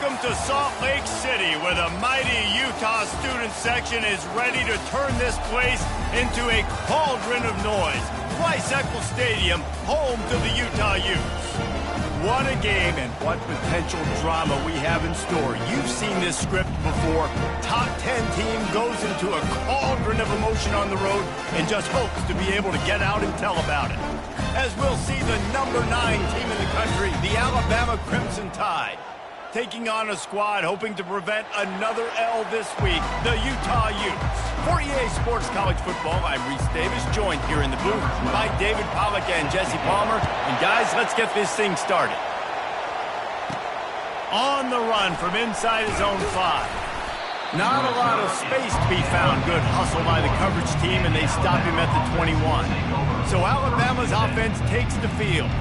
Welcome to Salt Lake City, where the mighty Utah student section is ready to turn this place into a cauldron of noise. Rice-Eccles Stadium, home to the Utah Utes. What a game and what potential drama we have in store. You've seen this script before. Top 10 team goes into a cauldron of emotion on the road and just hopes to be able to get out and tell about it. As we'll see the number 9 team in the country, the Alabama Crimson Tide, taking on a squad hoping to prevent another L this week, the Utah Utes. For EA Sports College Football, I'm Reese Davis, joined here in the booth by David Pollack and Jesse Palmer. And guys, let's get this thing started. On the run from inside his own 5. Not a lot of space to be found. Good hustle by the coverage team, and they stop him at the 21. So Alabama's offense takes the field.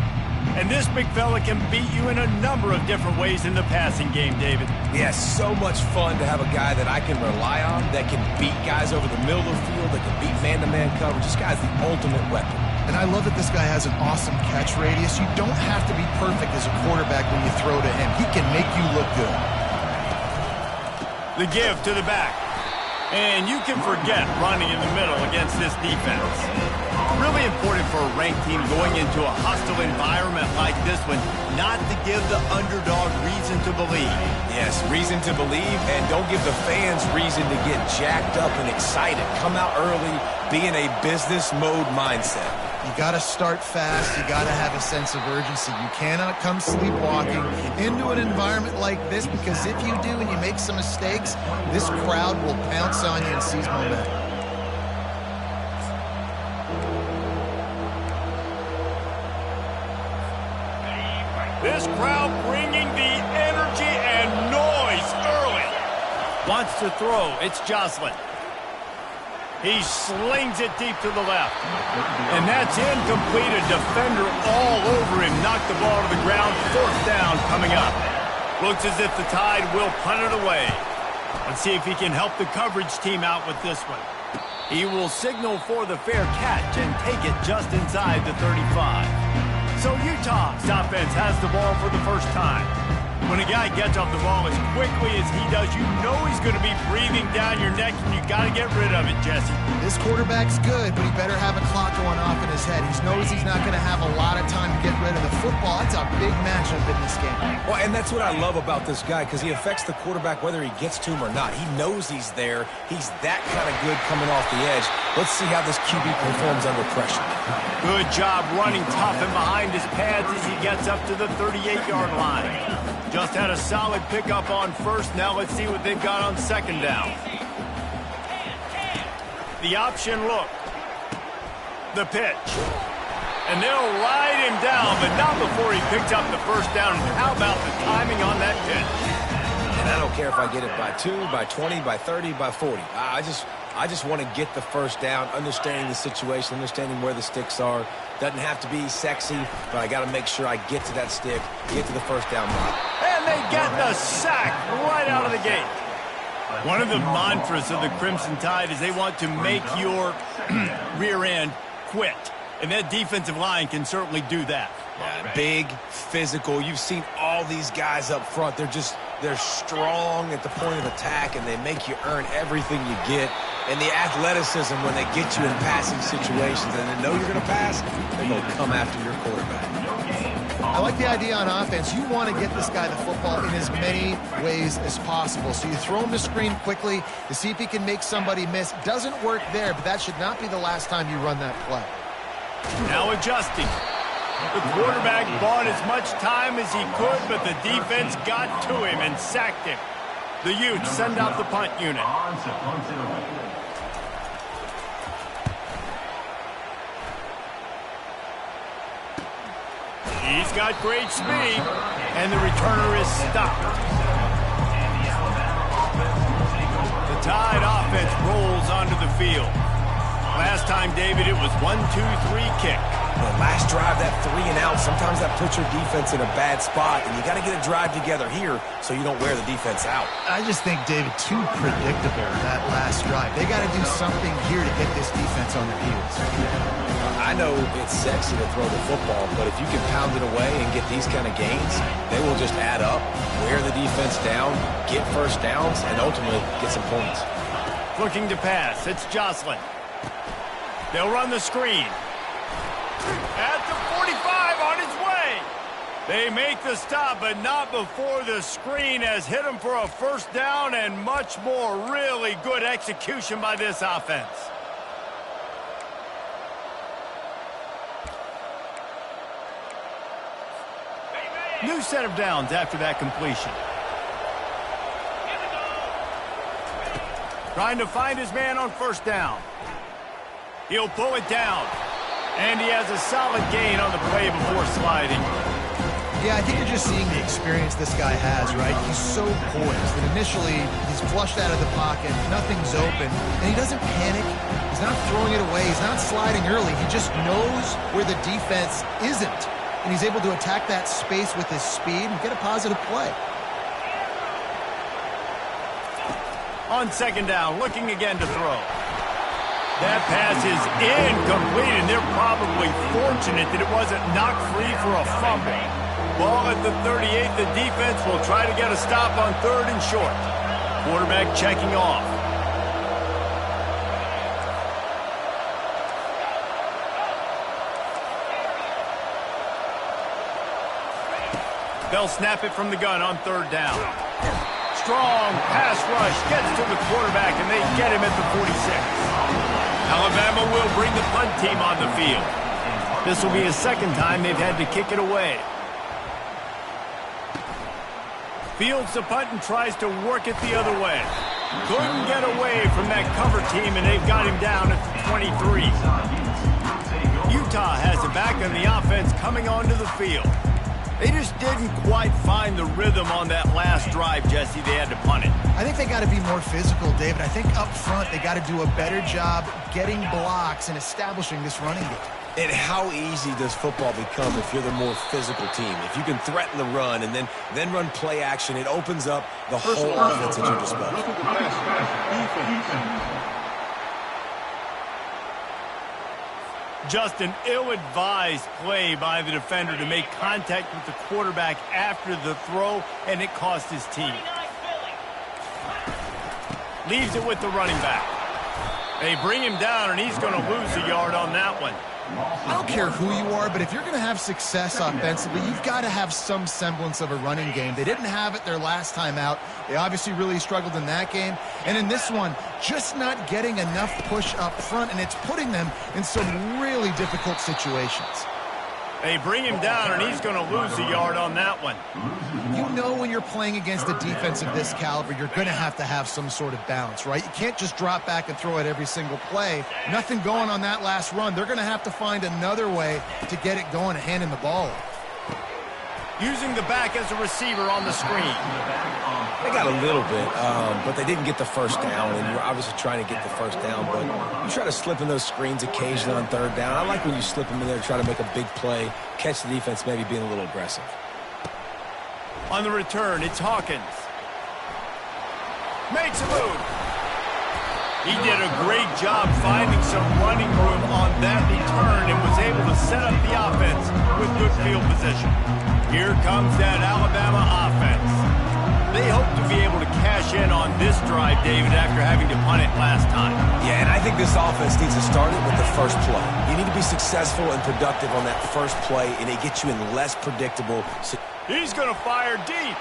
And this big fella can beat you in a number of different ways in the passing game, David. Yeah, so much fun to have a guy that I can rely on, that can beat guys over the middle of the field, that can beat man-to-man coverage. This guy's the ultimate weapon. And I love that this guy has an awesome catch radius. You don't have to be perfect as a quarterback when you throw to him. He can make you look good. The give to the back. And you can forget running in the middle against this defense. Really important for a ranked team going into a hostile environment like this one, not to give the underdog reason to believe. Yes, reason to believe, and don't give the fans reason to get jacked up and excited. Come out early, be in a business mode mindset. You got to start fast. You got to have a sense of urgency. You cannot come sleepwalking into an environment like this, because if you do and you make some mistakes, this crowd will pounce on you and seize momentum. This crowd bringing the energy and noise early. Wants to throw. It's Jocelyn. He slings it deep to the left. And that's incomplete. A defender all over him. Knocked the ball to the ground. 4th down coming up. Looks as if the Tide will punt it away. Let's see if he can help the coverage team out with this one. He will signal for the fair catch and take it just inside the 35. So Utah's offense has the ball for the first time. When a guy gets off the ball as quickly as he does, you know he's going to be breathing down your neck, and you got to get rid of it, Jesse. This quarterback's good, but he better have a clock going off in his head. He knows he's not going to have a lot of time to get rid of the football. That's a big matchup in this game. Well, and that's what I love about this guy, because he affects the quarterback whether he gets to him or not. He knows he's there. He's that kind of good coming off the edge. Let's see how this QB performs under pressure. Good job running tough and behind his pads as he gets up to the 38-yard line. Just had a solid pickup on first. Now let's see what they've got on 2nd down. The option look. The pitch. And they'll ride him down, but not before he picks up the 1st down. How about the timing on that pitch? And I don't care if I get it by 2, by 20, by 30, by 40. I just want to get the 1st down, understanding the situation, understanding where the sticks are. Doesn't have to be sexy, but I got to make sure I get to that stick, get to the 1st down mark. And they get the sack right out of the gate. One of the mantras of the Crimson Tide is they want to make your rear end quit. And that defensive line can certainly do that. Yeah, big, physical. You've seen all these guys up front. They're strong at the point of attack, and they make you earn everything you get. And the athleticism when they get you in passing situations and they know you're going to pass, they're going to come after your quarterback. I like the idea on offense. You want to get this guy the football in as many ways as possible. So you throw him the screen quickly to see if he can make somebody miss. Doesn't work there, but that should not be the last time you run that play. Now adjusting. The quarterback bought as much time as he could, but the defense got to him and sacked him. The Utes send out the punt unit. He's got great speed, and the returner is stopped. The Tide offense rolls onto the field. Last time, David, it was 1-2-3 kick. The last drive, that 3 and out, sometimes that puts your defense in a bad spot, and you got to get a drive together here so you don't wear the defense out. I just think, David, too predictable, that last drive. They got to do something here to get this defense on their heels. I know it's sexy to throw the football, but if you can pound it away and get these kind of gains, they will just add up, wear the defense down, get first downs, and ultimately get some points. Looking to pass. It's Jocelyn. They'll run the screen. At the 45, on his way. They make the stop, but not before the screen has hit him for a first down and much more. Really good execution by this offense. New set of downs after that completion. Trying to find his man on first down. He'll pull it down. And he has a solid gain on the play before sliding. Yeah, I think you're just seeing the experience this guy has, right? He's so poised that initially he's flushed out of the pocket, nothing's open, and he doesn't panic. He's not throwing it away. He's not sliding early. He just knows where the defense isn't, and he's able to attack that space with his speed and get a positive play. On second down, looking again to throw. That pass is incomplete, and they're probably fortunate that it wasn't knocked free for a fumble. Ball at the 38. The defense will try to get a stop on third and short. Quarterback checking off. They'll snap it from the gun on third down. Strong pass rush gets to the quarterback, and they get him at the 46. Alabama will bring the punt team on the field. This will be a second time they've had to kick it away. Fields the punt and tries to work it the other way. Couldn't get away from that cover team, and they've got him down at the 23. Utah has it back, and the offense coming onto the field. They just didn't quite find the rhythm on that last drive, Jesse. They had to punt it. I think they got to be more physical, David. I think up front they got to do a better job getting blocks and establishing this running game. And how easy does football become if you're the more physical team? If you can threaten the run and then run play action, it opens up the whole offense at your disposal. Just an ill-advised play by the defender to make contact with the quarterback after the throw, and it cost his team. Leaves it with the running back. They bring him down, and he's going to lose a yard on that one. I don't care who you are, but if you're going to have success offensively, you've got to have some semblance of a running game. They didn't have it their last time out. They obviously really struggled in that game. And in this one, just not getting enough push up front, and it's putting them in some really difficult situations. They bring him down, and he's going to lose a yard on that one. You know when you're playing against a defense of this caliber, you're going to have some sort of balance, right? You can't just drop back and throw it every single play. Nothing going on that last run. They're going to have to find another way to get it going and hand him the ball off. Using the back as a receiver on the screen. They got a little bit, but they didn't get the first down, and you're obviously trying to get the first down, but you try to slip in those screens occasionally on third down. I like when you slip them in there to try to make a big play, catch the defense maybe being a little aggressive. On the return, it's Hawkins. Makes a move. He did a great job finding some running room on that return and was able to set up the offense with good field position. Here comes that Alabama offense. They hope to be able to cash in on this drive, David, after having to punt it last time. Yeah, and I think this offense needs to start it with the first play. You need to be successful and productive on that first play, and it gets you in less predictable. He's going to fire deep.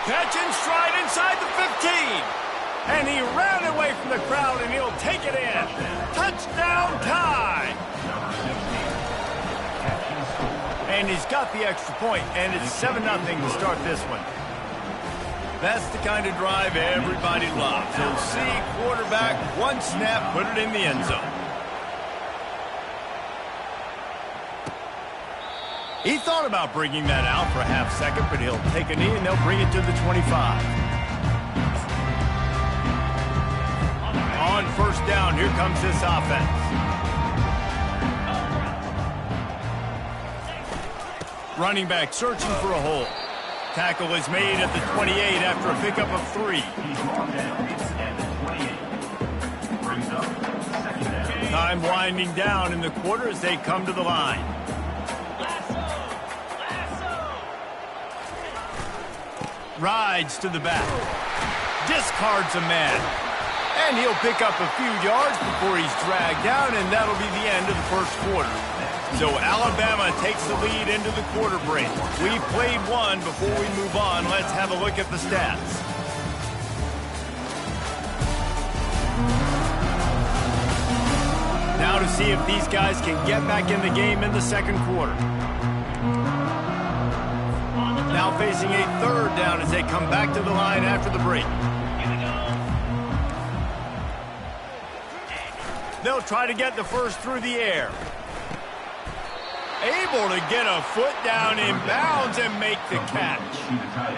Catch and stride inside the 15. And he ran away from the crowd, and he'll take it in. Touchdown tie. And he's got the extra point, and it's 7-0 to start this one. That's the kind of drive everybody loves. You'll see quarterback, one snap, put it in the end zone. He thought about bringing that out for a half second, but he'll take a knee, and they'll bring it to the 25. On first down, here comes this offense. Running back searching for a hole. Tackle is made at the 28 after a pickup of 3. Time winding down in the quarter as they come to the line. Rides to the back. Discards a man. And he'll pick up a few yards before he's dragged down, and that'll be the end of the first quarter. So Alabama takes the lead into the quarter break. We've played one. Before we move on, let's have a look at the stats. Now to see if these guys can get back in the game in the second quarter. Now facing a third down as they come back to the line after the break. They'll try to get the first through the air. Able to get a foot down in bounds and make the catch.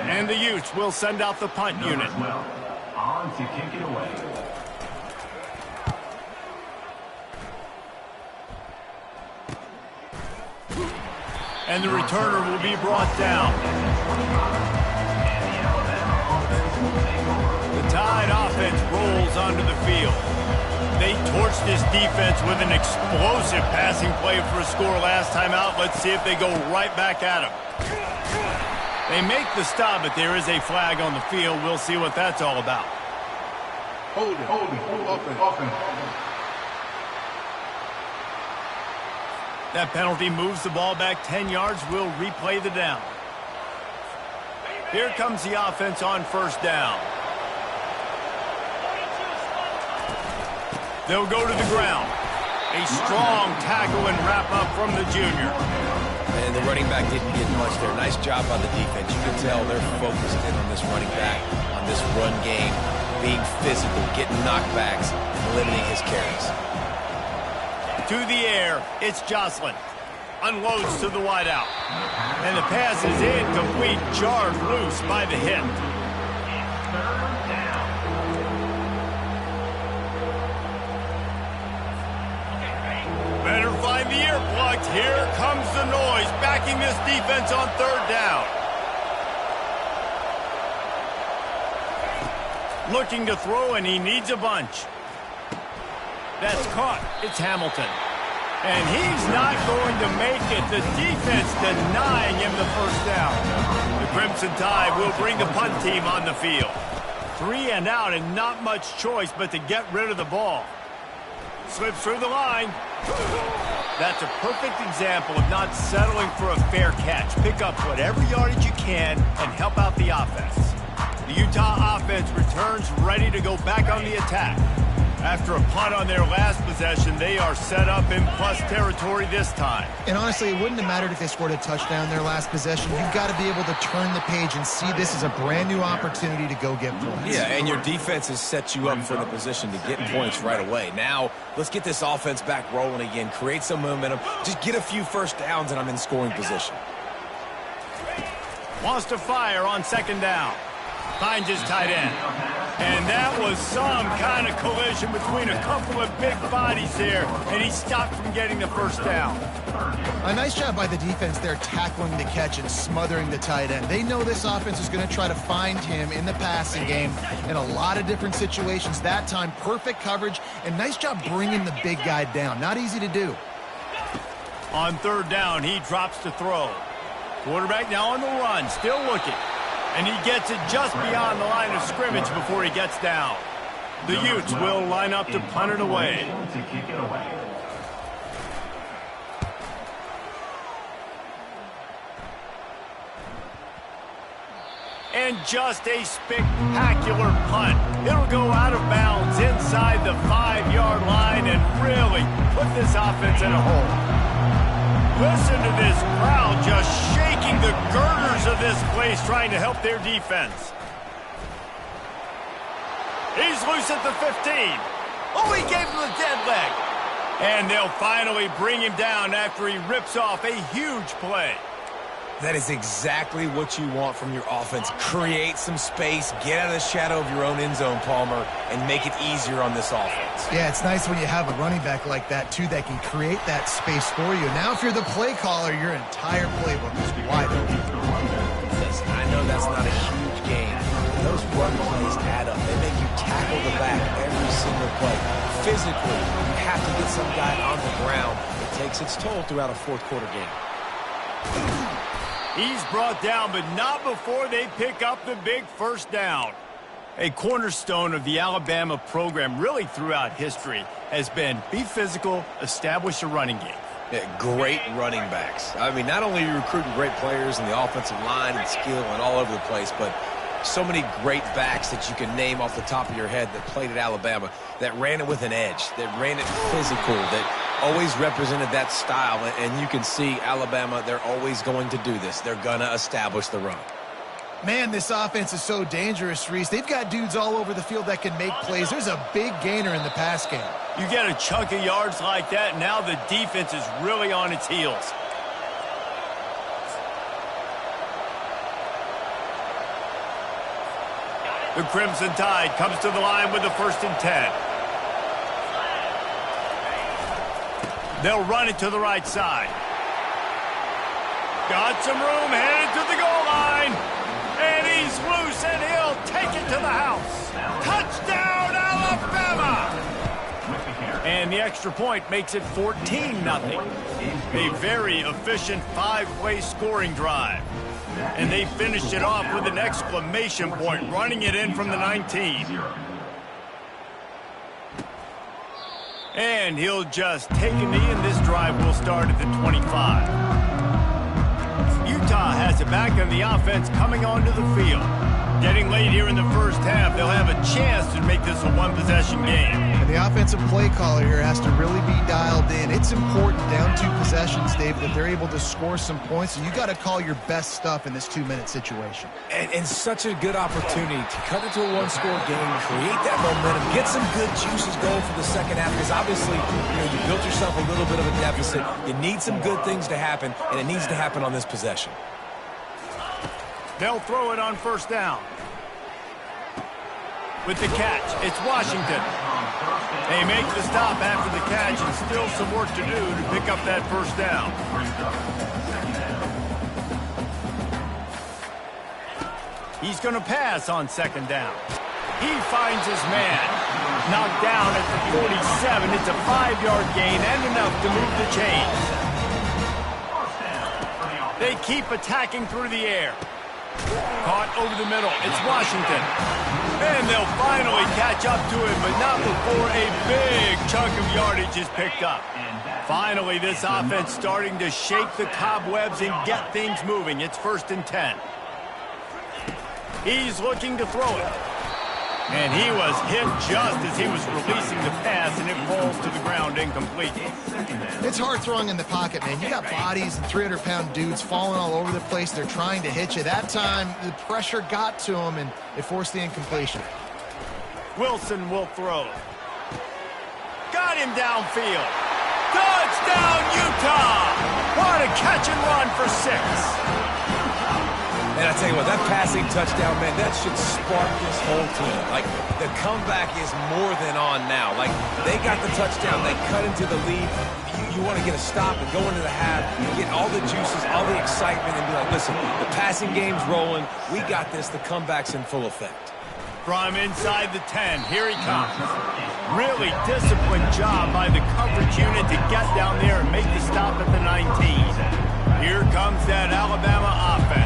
And the Utes will send out the punt unit. On to kick it away. And the returner will be brought down. The Tide offense rolls onto the field. They torched this defense with an explosive passing play for a score last time out. Let's see if they go right back at them. They make the stop, but there is a flag on the field. We'll see what that's all about. Hold it. Open. That penalty moves the ball back 10 yards. We'll replay the down. Here comes the offense on first down. They'll go to the ground. A strong tackle and wrap up from the junior. And the running back didn't get much there. Nice job by the defense. You can tell they're focused in on this running back, on this run game, being physical, getting knockbacks, and limiting his carries. To the air, it's Jocelyn. Unloads to the wideout. And the pass is incomplete, jarred loose by the hit. Better find the earplugs. Here comes the noise, backing this defense on third down. Looking to throw, and he needs a bunch. That's caught. It's Hamilton. And he's not going to make it. The defense denying him the first down. The Crimson Tide will bring the punt team on the field. 3 and out, and not much choice but to get rid of the ball. Slips through the line. That's a perfect example of not settling for a fair catch. Pick up whatever yardage you can and help out the offense. The Utah offense returns ready to go back on the attack. After a punt on their last possession, they are set up in plus territory this time. And honestly, it wouldn't have mattered if they scored a touchdown their last possession. You've got to be able to turn the page and see this as a brand new opportunity to go get points. Yeah, and your defense has set you up for the position to get points right away. Now, let's get this offense back rolling again, create some momentum, just get a few first downs, and I'm in scoring position. Wants to fire on second down. Finds his tight end. And that was some kind of collision between a couple of big bodies there, and he stopped from getting the first down. A nice job by the defense there tackling the catch and smothering the tight end. They know this offense is going to try to find him in the passing game in a lot of different situations. That time, perfect coverage, and nice job bringing the big guy down. Not easy to do. On third down, he drops to throw. Quarterback now on the run, still looking. And he gets it just beyond the line of scrimmage before he gets down. The Utes will line up to punt it away. And just a spectacular punt. It'll go out of bounds inside the 5-yard line and really put this offense in a hole. Listen to this crowd just shaking the girders of this place trying to help their defense. He's loose at the 15. Oh, he gave him the dead leg. And they'll finally bring him down after he rips off a huge play. That is exactly what you want from your offense. Create some space, get out of the shadow of your own end zone, Palmer, and make it easier on this offense. Yeah, it's nice when you have a running back like that, too, that can create that space for you. Now, if you're the play caller, your entire playbook is wide open. Listen, I know that's not a huge game. Those run plays add up. They make you tackle the back every single play. Physically, you have to get some guy on the ground. It takes its toll throughout a fourth-quarter game. He's brought down, but not before they pick up the big first down. A cornerstone of the Alabama program really throughout history has been be physical, establish a running game. Yeah, great running backs. I mean, not only are you recruiting great players in the offensive line and skill and all over the place, but so many great backs that you can name off the top of your head that played at Alabama, that ran it with an edge, that ran it physical, that always represented that style. And you can see Alabama, they're always going to do this. They're going to establish the run. Man, this offense is so dangerous, Reese. They've got dudes all over the field that can make plays. There's a big gainer in the pass game. You get a chunk of yards like that, now the defense is really on its heels. The Crimson Tide comes to the line with the 1st and 10. They'll run it to the right side. Got some room, headed to the goal line. And he's loose, and he'll take it to the house. Touchdown, Alabama! And the extra point makes it 14-0. A very efficient 5-play scoring drive. And they finished it off with an exclamation point, running it in from the 19. And he'll just take a knee, and this drive will start at the 25. Utah has it back, and the offense coming onto the field. Getting late here in the first half, they'll have a chance to make this a one-possession game. And the offensive play caller here has to really be dialed in. It's important down 2 possessions, David, that they're able to score some points, and you got to call your best stuff in this 2-minute situation. And such a good opportunity to cut into a one-score game, create that momentum, get some good juices going for the second half, because obviously, you built yourself a little bit of a deficit. You need some good things to happen, and it needs to happen on this possession. They'll throw it on 1st down. With the catch, it's Washington. They make the stop after the catch, and still some work to do to pick up that 1st down. He's going to pass on 2nd down. He finds his man. Knocked down at the 47. It's a 5-yard gain and enough to move the chains. They keep attacking through the air. Caught over the middle. It's Washington. And they'll finally catch up to him, but not before a big chunk of yardage is picked up. Finally, this offense starting to shake the cobwebs and get things moving. It's 1st and 10. He's looking to throw it. And he was hit just as he was releasing the pass, and it falls to the ground incomplete. It's hard throwing in the pocket, man. You got bodies and 300-pound dudes falling all over the place. They're trying to hit you. That time, the pressure got to him, and it forced the incompletion. Wilson will throw. Got him downfield. Touchdown, Utah! What a catch and run for 6. And I tell you what, that passing touchdown, man, that should spark this whole team. Like, the comeback is more than on now. Like, they got the touchdown. They cut into the lead. You want to get a stop and go into the half, get all the juices, all the excitement, and be like, listen, the passing game's rolling. We got this. The comeback's in full effect. From inside the 10, here he comes. Really disciplined job by the coverage unit to get down there and make the stop at the 19. Here comes that Alabama offense.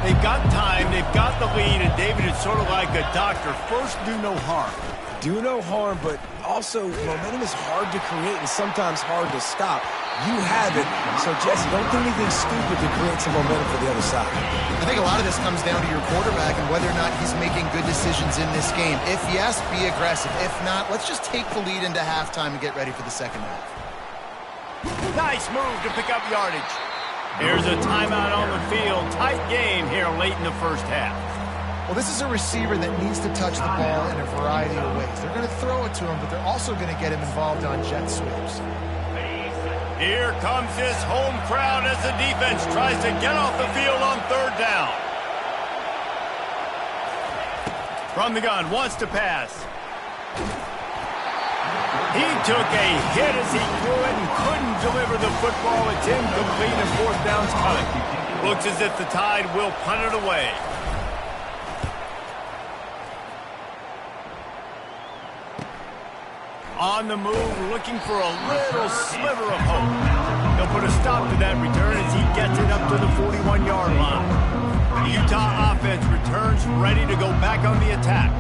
They've got time, they've got the lead, and David is sort of like a doctor. First, do no harm. Do no harm, but also momentum is hard to create and sometimes hard to stop. You have it, so Jesse, don't do anything stupid to create some momentum for the other side. I think a lot of this comes down to your quarterback and whether or not he's making good decisions in this game. If yes, be aggressive. If not, let's just take the lead into halftime and get ready for the second half. Nice move to pick up yardage. Here's a timeout on the field. Tight game here late in the first half. Well, this is a receiver that needs to touch the ball in a variety of ways. They're going to throw it to him, but they're also going to get him involved on jet sweeps. Here comes this home crowd as the defense tries to get off the field on third down. From the gun, wants to pass. He took a hit as he threw it and couldn't deliver the football. It's incomplete and fourth down's coming. Looks as if the Tide will punt it away. On the move, looking for a little sliver of hope. They'll put a stop to that return as he gets it up to the 41-yard line. The Utah offense returns ready to go back on the attack.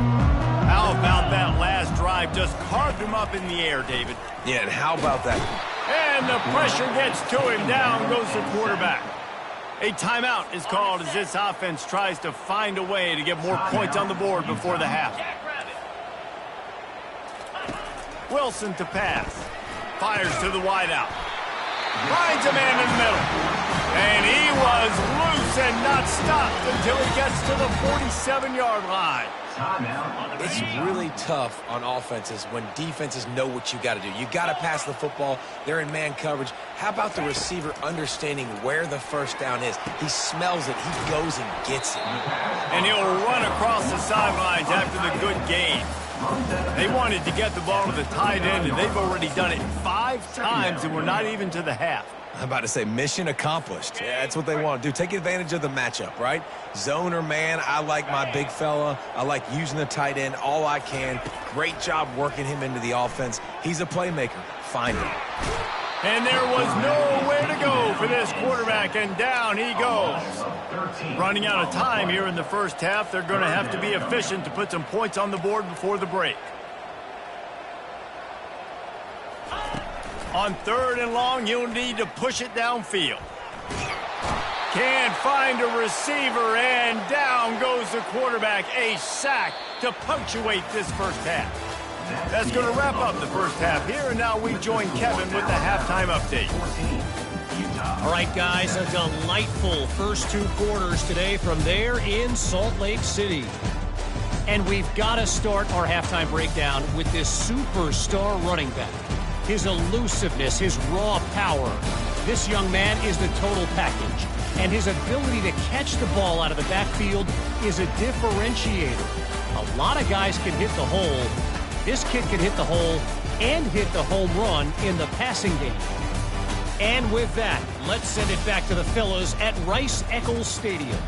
How about that last drive? Just carved him up in the air, David. Yeah, and how about that? And the pressure gets to him. Down goes the quarterback. A timeout is called as this offense tries to find a way to get more points on the board before the half. Wilson to pass. Fires to the wideout. Finds a man in the middle. And he was loose and not stopped until he gets to the 47-yard line. It's really tough on offenses when defenses know what you got to do. You got to pass the football. They're in man coverage. How about the receiver understanding where the first down is? He smells it. He goes and gets it. And he'll run across the sidelines after the good game. They wanted to get the ball to the tight end, and they've already done it 5 times, and we're not even to the half. I'm about to say mission accomplished. Yeah, that's what they want to do. Take advantage of the matchup, right? Zone or man, I like my big fella. I like using the tight end all I can. Great job working him into the offense. He's a playmaker. Find him. And there was nowhere to go for this quarterback, and down he goes. Running out of time here in the first half. They're going to have to be efficient to put some points on the board before the break. On third and long, you'll need to push it downfield. Can't find a receiver, and down goes the quarterback. A sack to punctuate this first half. That's going to wrap up the first half here, and now we join Kevin with the halftime update. All right, guys, a delightful first 2 quarters today from there in Salt Lake City. And we've got to start our halftime breakdown with this superstar running back. His elusiveness, his raw power. This young man is the total package. And his ability to catch the ball out of the backfield is a differentiator. A lot of guys can hit the hole. This kid can hit the hole and hit the home run in the passing game. And with that, let's send it back to the fellas at Rice-Eccles Stadium.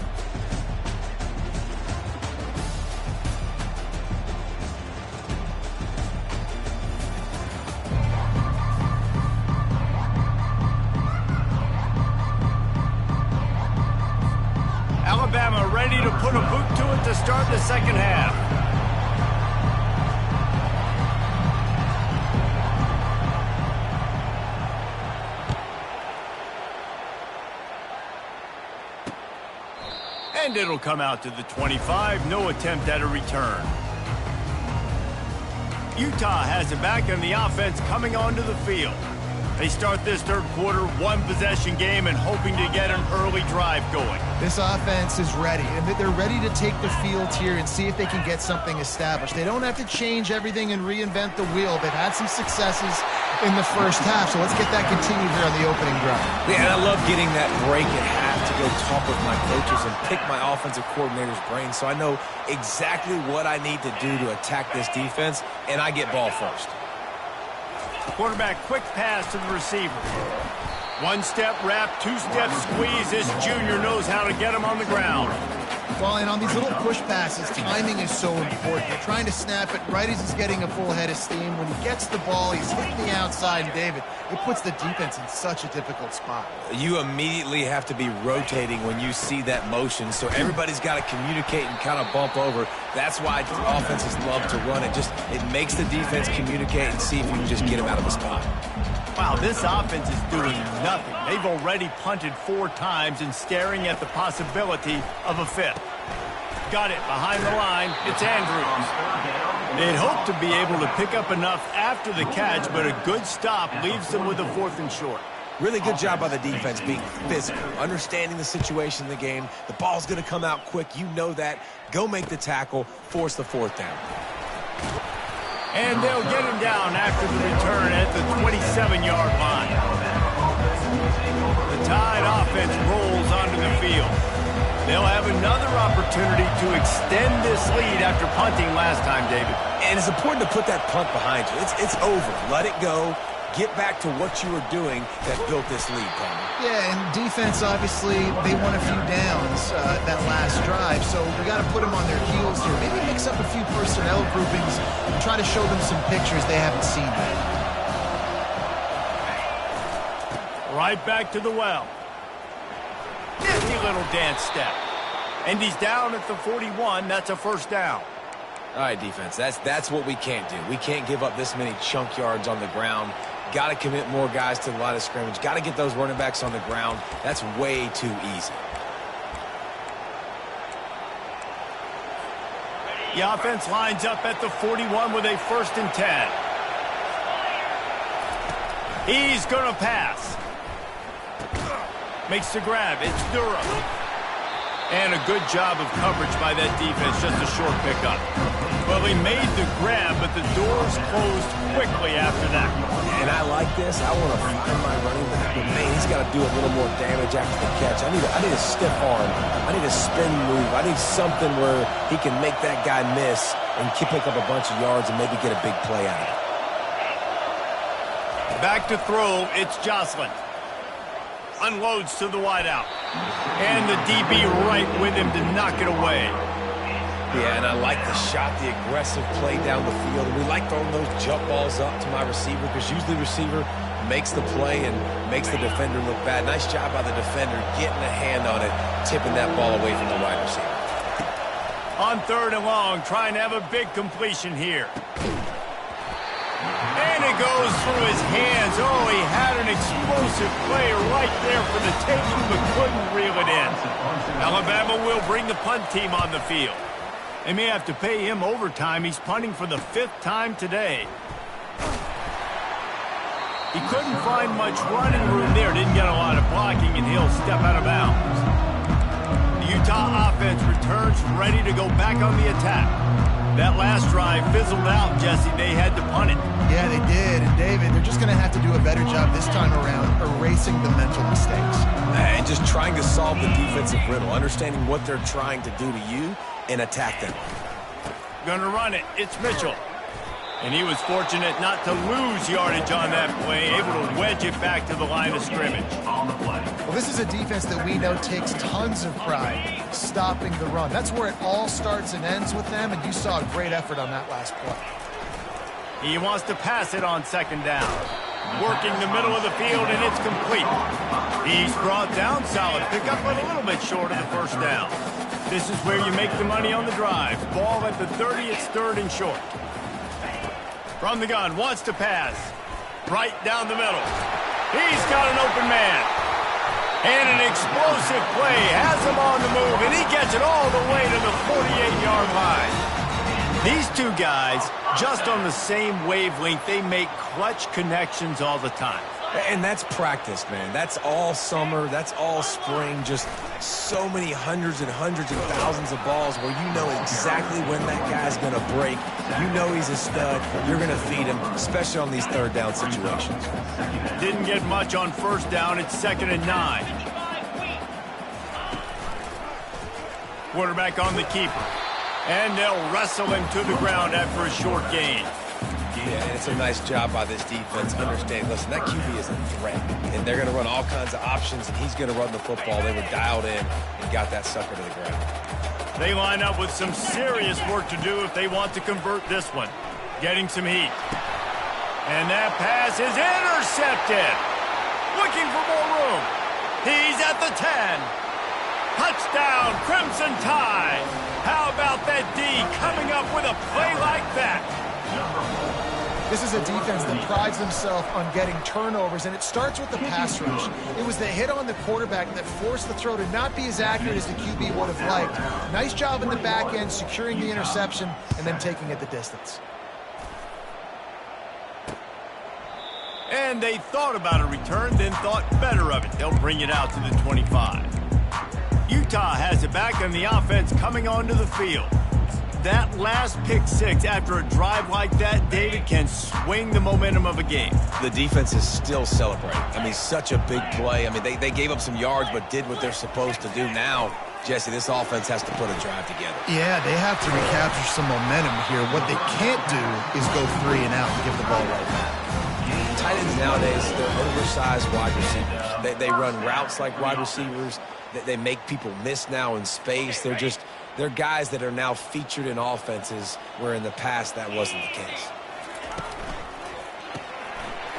Alabama ready to put a boot to it to start the second half. And it'll come out to the 25. No attempt at a return. Utah has it back, and the offense coming onto the field. They start this third quarter, 1-possession game, and hoping to get an early drive going. This offense is ready, and they're ready to take the field here and see if they can get something established. They don't have to change everything and reinvent the wheel. They've had some successes in the first half, so let's get that continued here on the opening drive. Yeah, and I love getting that break at half to go talk with my coaches and pick my offensive coordinator's brain so I know exactly what I need to do to attack this defense, and I get ball first. Quarterback quick pass to the receiver. 1-step wrap, 2-step squeeze. This junior knows how to get him on the ground. Well, and on these little push passes, timing is so important. You're trying to snap it right as he's getting a full head of steam. When he gets the ball, he's hitting the outside, and David, it puts the defense in such a difficult spot. You immediately have to be rotating when you see that motion, so everybody's got to communicate and kind of bump over. That's why offenses love to run it. It makes the defense communicate and see if you can just get him out of the spot. Wow, this offense is doing nothing. They've already punted 4 times and staring at the possibility of a 5th. Got it behind the line. It's Andrews. They'd hoped to be able to pick up enough after the catch, but a good stop leaves them with a 4th and short. Really good job by the defense being physical, understanding the situation in the game. The ball's going to come out quick. You know that. Go make the tackle, force the 4th down. And they'll get him down after the return at the 27-yard line. The Tide offense rolls onto the field. They'll have another opportunity to extend this lead after punting last time, David. And it's important to put that punt behind you. It's over. Let it go. Get back to what you were doing that built this lead, Bama. Yeah, and defense, obviously, they won a few downs that last drive, so we got to put them on their heels here. Maybe mix up a few personnel groupings and try to show them some pictures they haven't seen yet. Right back to the well. Nifty little dance step. And he's down at the 41. That's a first down. All right, defense, that's what we can't do. We can't give up this many chunk yards on the ground. Got to commit more guys to the line of scrimmage. Got to get those running backs on the ground. That's way too easy. The offense lines up at the 41 with a 1st and 10. He's going to pass. Makes the grab. It's Durham. And a good job of coverage by that defense. Just a short pickup. Well, he made the grab, but the doors closed quickly after that. And I like this. I want to find my running back, but man, he's got to do a little more damage after the catch. I need a stiff arm. I need a spin move. I need something where he can make that guy miss and pick up a bunch of yards and maybe get a big play out of it. Back to throw. It's Jocelyn. Unloads to the wideout. And the DB right with him to knock it away. Yeah, and I like the shot, the aggressive play down the field. And we like throwing those jump balls up to my receiver because usually the receiver makes the play and makes the defender look bad. Nice job by the defender getting a hand on it, tipping that ball away from the wide receiver. On 3rd and long, trying to have a big completion here. And it goes through his hands. Oh, he had an explosive play right there for the taking, but couldn't reel it in. Alabama will bring the punt team on the field. They may have to pay him overtime. He's punting for the 5th time today. He couldn't find much running room there. Didn't get a lot of blocking, and he'll step out of bounds. The Utah offense returns ready to go back on the attack. That last drive fizzled out, Jesse. They had to punt it. Yeah, they did. And, David, they're just going to have to do a better job this time around erasing the mental mistakes. And just trying to solve the defensive riddle, understanding what they're trying to do to you and attack them. Gonna run it. It's Mitchell. And he was fortunate not to lose yardage on that play, able to wedge it back to the line of scrimmage. Well, this is a defense that we know takes tons of pride stopping the run. That's where it all starts and ends with them, and you saw a great effort on that last play. He wants to pass it on 2nd down. Working the middle of the field, and it's complete. He's brought down. Solid pickup, but a little bit short of the 1st down. This is where you make the money on the drive. Ball at the 30, it's 3rd and short. From the gun, wants to pass. Right down the middle. He's got an open man. And an explosive play. Has him on the move, and he gets it all the way to the 48-yard line. These two guys, just on the same wavelength, they make clutch connections all the time. And that's practice, man. That's all summer. That's all spring. Just so many hundreds and hundreds and thousands of balls where you know exactly when that guy's going to break. You know he's a stud. You're going to feed him, especially on these 3rd down situations. Didn't get much on 1st down. It's 2nd and 9. Quarterback on the keeper. And they'll wrestle him to the ground after a short gain. Yeah, and it's a nice job by this defense. Understand, listen, that QB is a threat, and they're going to run all kinds of options, and he's going to run the football. They were dialed in and got that sucker to the ground. They line up with some serious work to do if they want to convert this one. Getting some heat. And that pass is intercepted. Looking for more room. He's at the 10. Touchdown, Crimson Tide. How about that D coming up with a play like that? This is a defense that prides themselves on getting turnovers, and it starts with the pass rush. It was the hit on the quarterback that forced the throw to not be as accurate as the QB would have liked. Nice job in the back end, securing the interception, and then taking it the distance. And they thought about a return, then thought better of it. They'll bring it out to the 25. Utah has it back, and the offense coming onto the field. that last pick six after a drive like that, David, can swing the momentum of a game. The defense is still celebrating. I mean, such a big play. I mean, they gave up some yards but did what they're supposed to do. Now, Jesse, this offense has to put a drive together. Yeah, they have to recapture some momentum here. What they can't do is go 3 and out and give the ball right back. Tight ends nowadays, they're oversized wide receivers. They run routes like wide receivers. They make people miss now in space. They're guys that are now featured in offenses where in the past that wasn't the case.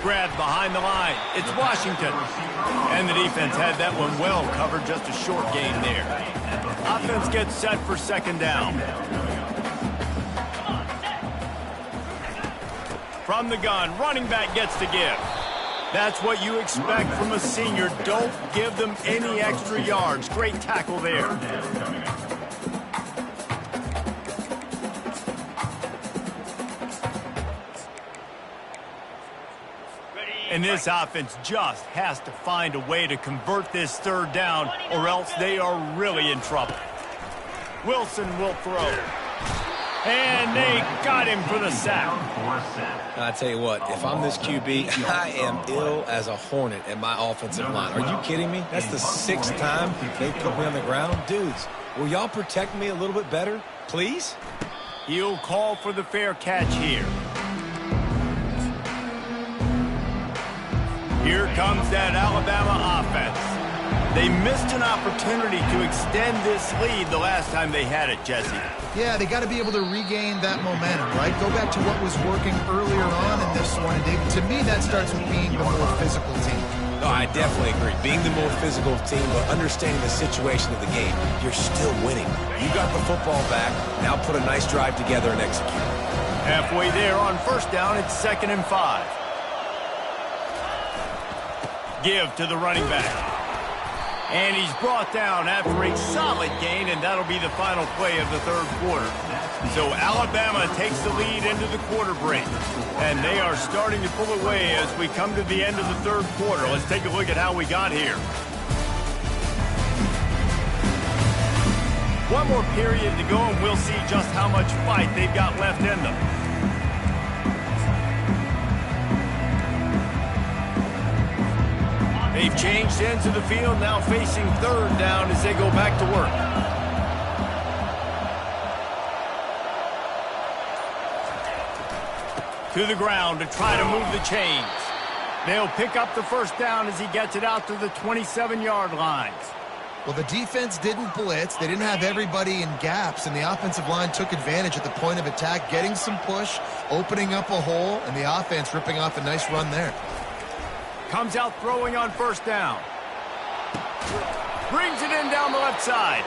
Grabbed behind the line. It's Washington. And the defense had that one well covered, just a short gain there. Offense gets set for second down. From the gun, running back gets to give. That's what you expect from a senior. Don't give them any extra yards. Great tackle there. And this offense just has to find a way to convert this third down, or else they are really in trouble. Wilson will throw. And they got him for the sack. I tell you what, if I'm this QB, I am ill as a hornet at my offensive line. Are you kidding me? That's the 6th time they put me on the ground. Dudes, will y'all protect me a little bit better, please? He'll call for the fair catch here. Here comes that Alabama offense. They missed an opportunity to extend this lead the last time they had it, Jesse. Yeah, they got to be able to regain that momentum, right? Go back to what was working earlier on in this one. And David, to me, that starts with being the more physical team. No, I definitely agree. Being the more physical team, but understanding the situation of the game, you're still winning. You got the football back. Now put a nice drive together and execute. Halfway there on first down, it's 2nd and 5. Give to the running back. And he's brought down after a solid gain, and that'll be the final play of the third quarter. So Alabama takes the lead into the quarter break. And they are starting to pull away as we come to the end of the third quarter. Let's take a look at how we got here. One more period to go, and we'll see just how much fight they've got left in them. They've changed ends of the field, now facing third down as they go back to work. To the ground to try to move the chains. They'll pick up the first down as he gets it out to the 27-yard line. Well, the defense didn't blitz. They didn't have everybody in gaps, and the offensive line took advantage at the point of attack, getting some push, opening up a hole, and the offense ripping off a nice run there. Comes out throwing on first down. Brings it in down the left side.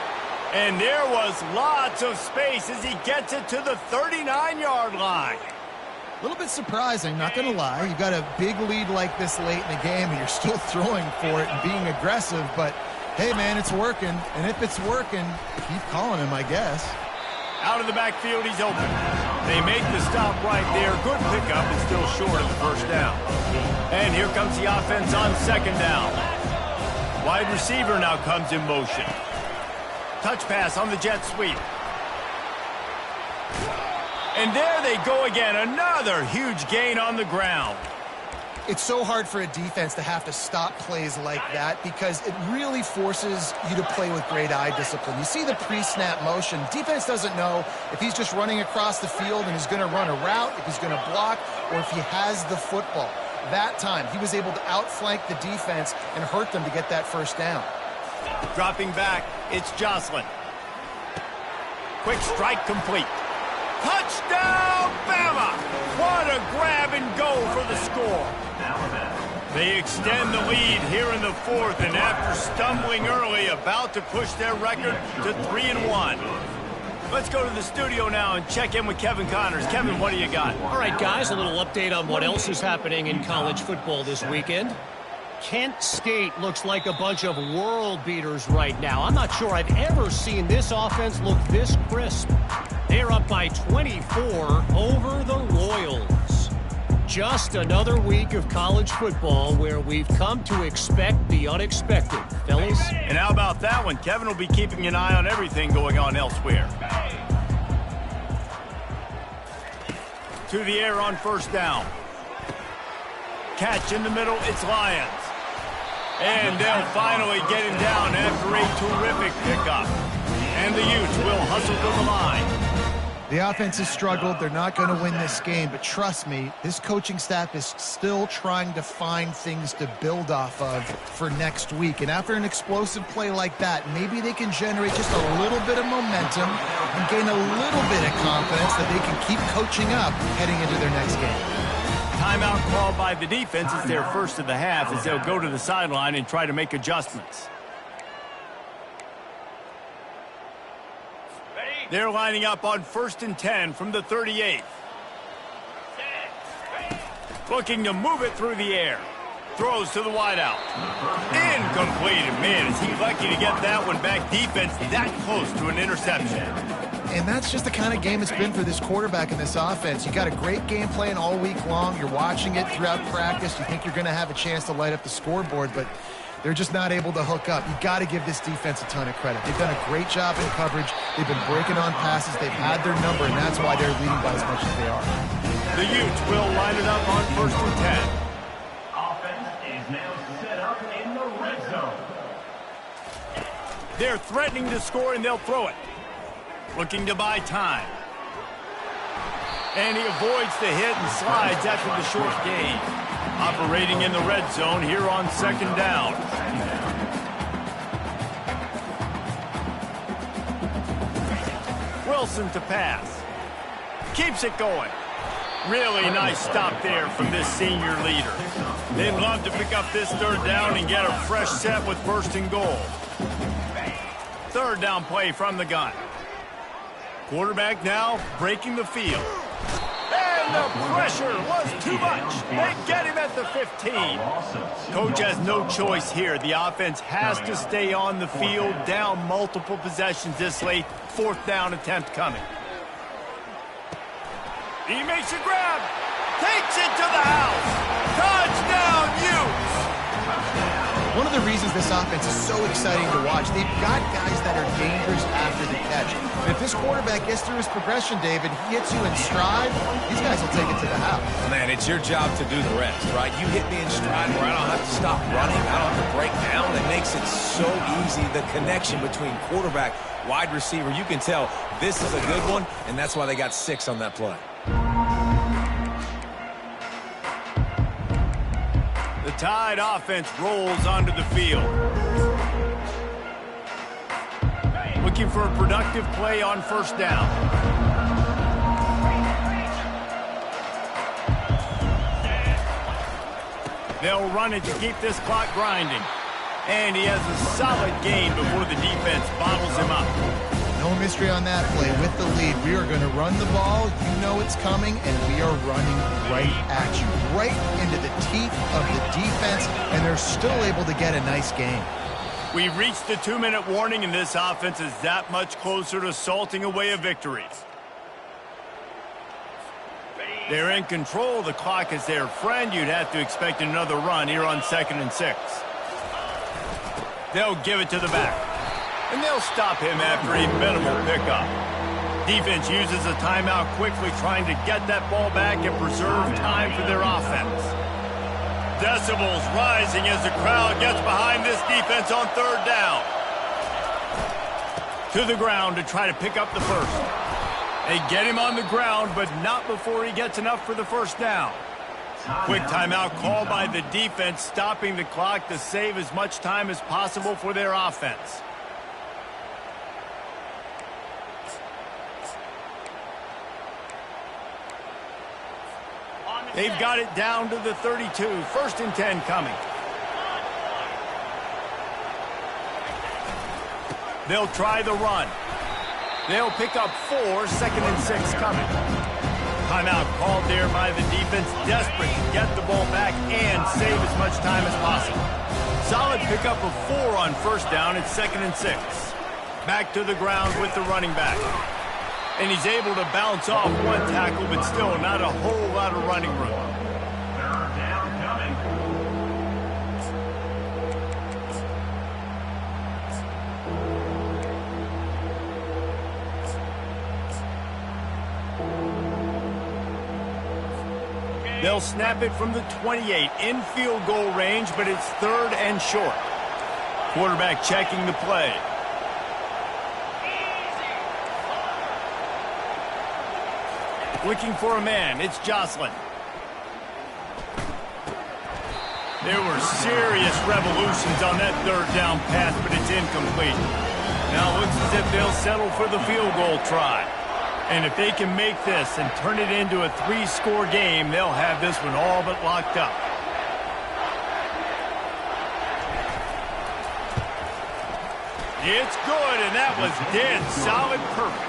And there was lots of space as he gets it to the 39-yard line. A little bit surprising, not going to lie. You've got a big lead like this late in the game, and you're still throwing for it and being aggressive. But, hey, man, it's working. And if it's working, keep calling him, I guess. Out of the backfield, he's open. They make the stop right there. Good pickup and still short of the first down. And here comes the offense on second down. Wide receiver now comes in motion. Touch pass on the jet sweep. And there they go again. Another huge gain on the ground. It's so hard for a defense to have to stop plays like that because it really forces you to play with great eye discipline. You see the pre-snap motion. Defense doesn't know if he's just running across the field and he's going to run a route, if he's going to block, or if he has the football. That time, he was able to outflank the defense and hurt them to get that first down. Dropping back, it's Jocelyn. Quick strike complete. Touchdown, Bama! What a grab and go for the score. They extend the lead here in the fourth, and after stumbling early, about to push their record to 3-1. Let's go to the studio now and check in with Kevin Connors. Kevin, what do you got? All right, guys, a little update on what else is happening in college football this weekend. Kent State looks like a bunch of world beaters right now. I'm not sure I've ever seen this offense look this crisp. They're up by 24 over the Royals. Just another week of college football where we've come to expect the unexpected, fellas. And how about that one? Kevin will be keeping an eye on everything going on elsewhere. to the air on first down. Catch in the middle, it's Lions. And they'll finally get him down after a terrific pickup. And the Utes will hustle to the line. The offense has struggled. They're not going to win this game, but trust me, this coaching staff is still trying to find things to build off of for next week. And after an explosive play like that, maybe they can generate just a little bit of momentum and gain a little bit of confidence that they can keep coaching up heading into their next game. Timeout called by the defense is their first of the half as they'll go to the sideline and try to make adjustments. They're lining up on 1st and 10 from the 38th. Looking to move it through the air. Throws to the wideout. Incomplete. Man, is he lucky to get that one back. Defense that close to an interception. And that's just the kind of game it's been for this quarterback in this offense. You got a great game plan all week long. You're watching it throughout practice. You think you're going to have a chance to light up the scoreboard, but they're just not able to hook up. You got to give this defense a ton of credit. They've done a great job in coverage. They've been breaking on passes. They've had their number, and that's why they're leading by as much as they are. The Utes will line it up on 1st and 10. Offense is now set up in the red zone. They're threatening to score, and they'll throw it. Looking to buy time. And he avoids the hit and slides after the short gain. Operating in the red zone here on 2nd down. Wilson to pass. Keeps it going. Really nice stop there from this senior leader. They'd love to pick up this 3rd down and get a fresh set with 1st and goal. 3rd down play from the gun. Quarterback now breaking the field. And the pressure was too much. They get him at the 15. Coach has no choice here. The offense has to stay on the field, down multiple possessions this late. 4th down attempt coming. He makes a grab. Takes it to the house. Touchdown, Utes. One of the reasons this offense is so exciting to watch, they've got guys that are dangerous after the catch. And if this quarterback gets through his progression, David, he hits you in stride, these guys will take it to the house. Man, it's your job to do the rest, right? You hit me in stride where I don't have to stop running. I don't have to break down. It makes it so easy. The connection between quarterback, wide receiver, you can tell this is a good one, and that's why they got 6 on that play. The Tide offense rolls onto the field. Looking for a productive play on 1st down. They'll run it to keep this clock grinding. And he has a solid gain before the defense bottles him up. No mystery on that play. With the lead, we are going to run the ball. You know it's coming, and we are running right at you, right into the teeth of the defense, and they're still able to get a nice game. We've reached the 2-minute warning, and this offense is that much closer to salting away a victory. They're in control. The clock is their friend. You'd have to expect another run here on 2nd and 6. They'll give it to the back. And they'll stop him after a minimal pickup. Defense uses a timeout quickly, trying to get that ball back and preserve time for their offense. Decibels rising as the crowd gets behind this defense on 3rd down. To the ground to try to pick up the 1st. They get him on the ground, but not before he gets enough for the 1st down. Quick timeout called by the defense, stopping the clock to save as much time as possible for their offense. They've got it down to the 32. 1st and 10 coming. They'll try the run. They'll pick up 4. 2nd and 6 coming. Timeout called there by the defense, desperate to get the ball back and save as much time as possible. Solid pickup of 4 on 1st down. It's 2nd and 6. Back to the ground with the running back. And he's able to bounce off one tackle, but still not a whole lot of running room. 3rd down coming. They'll snap it from the 28 in field goal range, but it's 3rd and short. Quarterback checking the play. Looking for a man. It's Jocelyn. There were serious revolutions on that 3rd down pass, but it's incomplete. Now it looks as if they'll settle for the field goal try. And if they can make this and turn it into a 3-score game, they'll have this one all but locked up. It's good, and that was dead solid perfect.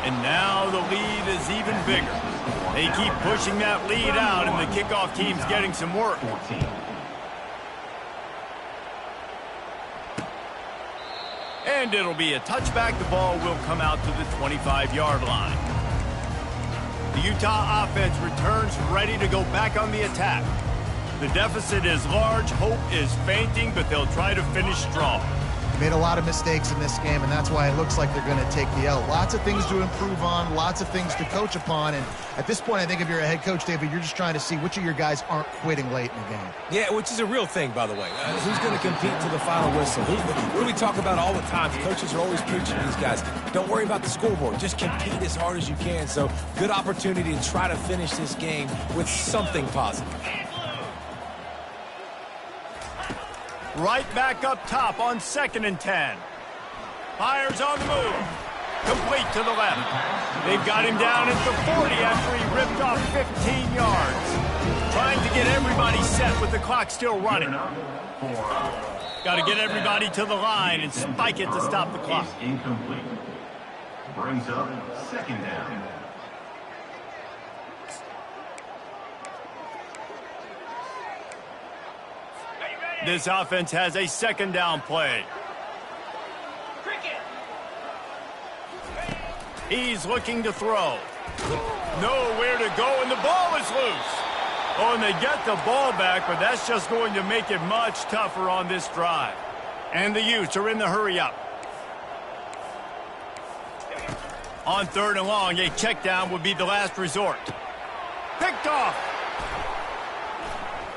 And now the lead is even bigger. They keep pushing that lead out, and the kickoff team's getting some work. And it'll be a touchback. The ball will come out to the 25-yard line. The Utah offense returns ready to go back on the attack. The deficit is large. Hope is fainting, but they'll try to finish strong. Made a lot of mistakes in this game, and that's why it looks like they're going to take the L. Lots of things to improve on, lots of things to coach upon, and at this point, I think if you're a head coach, David, you're just trying to see which of your guys aren't quitting late in the game. Yeah, which is a real thing, by the way. Who's going to compete to the final whistle? What do we talk about all the time? Coaches are always preaching to these guys. Don't worry about the scoreboard. Just compete as hard as you can. So, good opportunity to try to finish this game with something positive. Right back up top on 2nd and 10. Fires on the move. Complete to the left. They've got him down at the 40 after he ripped off 15 yards. Trying to get everybody set with the clock still running. Got to get everybody to the line and spike it to stop the clock. Incomplete. Brings up 2nd down. This offense has a 2nd down play. He's looking to throw. Nowhere to go, and the ball is loose. Oh, and they get the ball back, but that's just going to make it much tougher on this drive. And the Utes are in the hurry up. On 3rd and long, a check down would be the last resort. Picked off.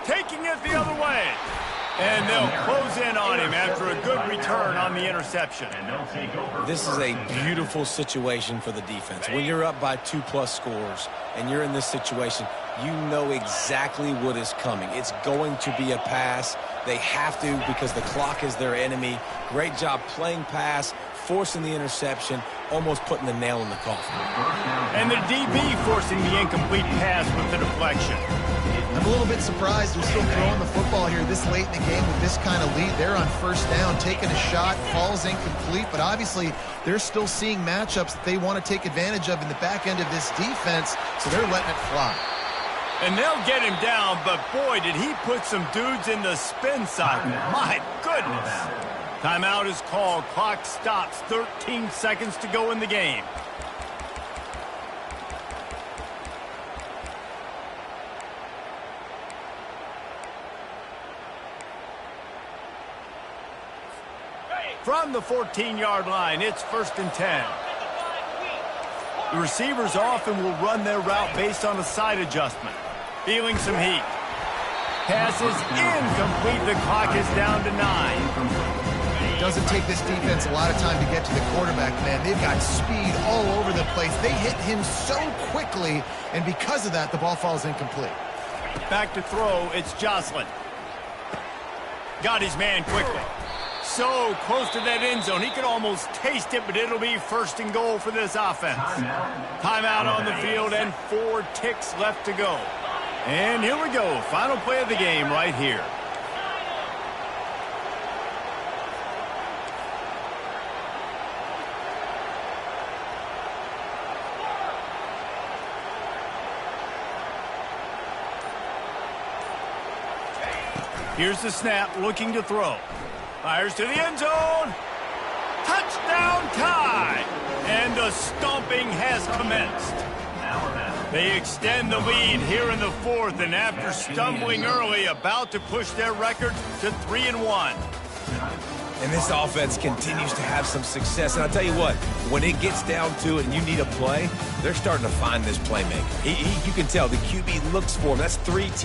Taking it the other way. And they'll close in on him after a good return on the interception. This is a beautiful situation for the defense. When you're up by 2+ scores and you're in this situation, you know exactly what is coming. It's going to be a pass. They have to because the clock is their enemy. Great job playing pass, forcing the interception, almost putting the nail in the coffin. And the DB forcing the incomplete pass with the deflection. I'm a little bit surprised they're still throwing the football here this late in the game with this kind of lead. They're on 1st down, taking a shot, falls incomplete, but obviously they're still seeing matchups that they want to take advantage of in the back end of this defense, so they're letting it fly. And they'll get him down, but boy, did he put some dudes in the spin cycle. My goodness. Timeout is called. Clock stops. 13 seconds to go in the game. From the 14-yard line, it's 1st and 10. The receivers often will run their route based on a side adjustment. Feeling some heat. Pass is incomplete. The clock is down to 9. It doesn't take this defense a lot of time to get to the quarterback, man. They've got speed all over the place. They hit him so quickly, and because of that, the ball falls incomplete. Back to throw, it's Jocelyn. Got his man quickly. So close to that end zone. He could almost taste it, but it'll be 1st and goal for this offense. Timeout on the field and 4 ticks left to go. And here we go. Final play of the game right here. Here's the snap, looking to throw. Fires to the end zone. Touchdown tie. And the stomping has commenced. They extend the lead here in the 4th, and after stumbling early, about to push their record to 3-1. And this offense continues to have some success. And I'll tell you what, when it gets down to it and you need a play, they're starting to find this playmaker. You can tell the QB looks for him. That's 3 teams.